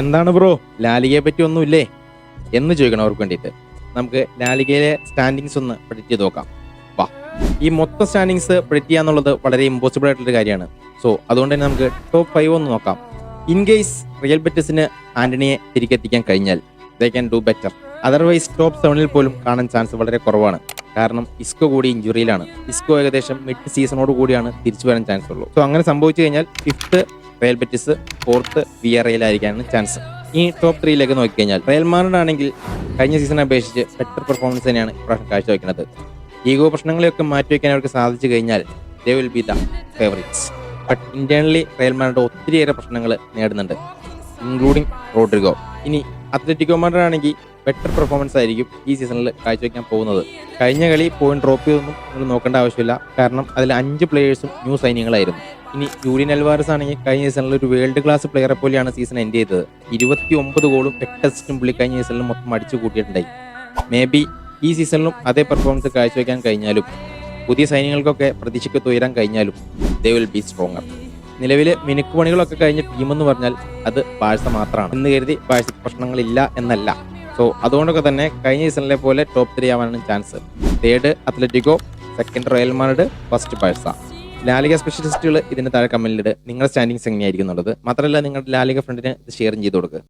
എന്താണ് ബ്രോ, ലാലിഗയെ പറ്റി ഒന്നുമില്ലേ എന്ന് ചോദിക്കണവർക്ക് വേണ്ടിയിട്ട് നമുക്ക് ലാലിഗയിലെ സ്റ്റാൻഡിങ്സ് ഒന്ന് പ്രെഡിക്റ്റ് ചെയ്ത് നോക്കാം. വാ, ഈ മൊത്തം സ്റ്റാൻഡിങ്സ് പ്രെഡിക്റ്റ് ചെയ്യാന്നുള്ളത് വളരെ ഇമ്പോസിബിൾ ആയിട്ടുള്ളൊരു കാര്യമാണ്. സോ അതുകൊണ്ട് തന്നെ നമുക്ക് ടോപ്പ് 5 ഒന്ന് നോക്കാം. ഇൻ കേസ് റിയൽ ബെറ്റിസിന് ആന്റണിയെ തിരികെത്തിക്കാൻ കഴിഞ്ഞാൽ they can do better. Otherwise top 7 പോലും കാണാൻ ചാൻസ് വളരെ കുറവാണ്. കാരണം ഇസ്കോ കൂടി ഇഞ്ചുറിയിലാണ്. ഇസ്കോ ഏകദേശം മിഡ് സീസണോട് കൂടിയാണ് തിരിച്ചു വരാൻ ചാൻസ് ഉള്ളൂ. സോ അങ്ങനെ സംഭവിച്ചു കഴിഞ്ഞാൽ 5th റയൽ ബെറ്റിസ്, 4th വിയറയിൽ ആയിരിക്കാനാണ് ചാൻസ്. ഈ ടോപ്പ് 3 നോക്കിക്കഴിഞ്ഞാൽ റയൽ മാഡ്രിഡ് ആണെങ്കിൽ കഴിഞ്ഞ സീസണെ അപേക്ഷിച്ച് ബെറ്റർ പെർഫോമൻസ് തന്നെയാണ് ഇപ്രാവശ്യം കാഴ്ചവെക്കുന്നത്. ഈഗോ പ്രശ്നങ്ങളെയൊക്കെ മാറ്റിവെക്കാൻ അവർക്ക് സാധിച്ചു കഴിഞ്ഞാൽ they will be the favourites. But internally Real Madrid ഒത്തിരിയേറെ പ്രശ്നങ്ങൾ നേടുന്നുണ്ട്, ഇൻക്ലൂഡിങ് റോഡ്രിഗോ. ഇനി അത്ലറ്റിക്കോ മാഡ്രിഡ് ആണെങ്കിൽ ബെറ്റർ പെർഫോമൻസ് ആയിരിക്കും ഈ സീസണിൽ കാഴ്ചവെക്കാൻ പോകുന്നത്. കഴിഞ്ഞ കളി പോയിന്റ് ഡ്രോപ്പ് ചെയ്തൊന്നും നിങ്ങൾ നോക്കേണ്ട ആവശ്യമില്ല, കാരണം അതിൽ 5 പ്ലേയേഴ്സും ന്യൂ സൈനിങ്ങളായിരുന്നു. ഇനി ജൂലിയൻ അൽവാരസ് ആണെങ്കിൽ കഴിഞ്ഞ സീസണിൽ ഒരു വേൾഡ് ക്ലാസ് പ്ലെയറെ പോലെയാണ് സീസൺ എൻഡ് ചെയ്തത്. 29 ഗോളും 8 അസിസ്റ്റും പുള്ളി കഴിഞ്ഞ സീസണിൽ മൊത്തം അടിച്ചു കൂട്ടിയിട്ടുണ്ടായി. മേ ബി ഈ സീസണിലും അതേ പെർഫോമൻസ് കാഴ്ചവെക്കാൻ കഴിഞ്ഞാലും പുതിയ സൈനികൾക്കൊക്കെ പ്രതീക്ഷയ്ക്ക് ഉയരാൻ കഴിഞ്ഞാലും ദേ വിൽ ബി സ്ട്രോങ്ങർ. നിലവിലെ മിനുക്ക് പണികളൊക്കെ കഴിഞ്ഞ ടീമെന്ന് പറഞ്ഞാൽ അത് ബാഴ്സ മാത്രമാണ് എന്ന് കരുതി ബാഴ്സയ്ക്ക് പ്രശ്നങ്ങളില്ല എന്നല്ല. സോ അതുകൊണ്ടൊക്കെ തന്നെ കഴിഞ്ഞ സീസണിലെ പോലെ ടോപ്പ് 3 ആവാനാണ് chance. 3rd Atletico, 2nd Real Madrid, 1st Barca. La Liga സ്പെഷ്യലിസ്റ്റുകൾ ഇതിന് താഴെ കമന്റിലിട്ട് നിങ്ങളുടെ സ്റ്റാൻഡിങ്സ് എങ്ങനെയായിരിക്കും എന്നുള്ളത്. മാത്രമല്ല നിങ്ങളുടെ ലാലിഗ ഫ്രണ്ടിന് ഇത് ഷെയർ ചെയ്ത് കൊടുക്കുക.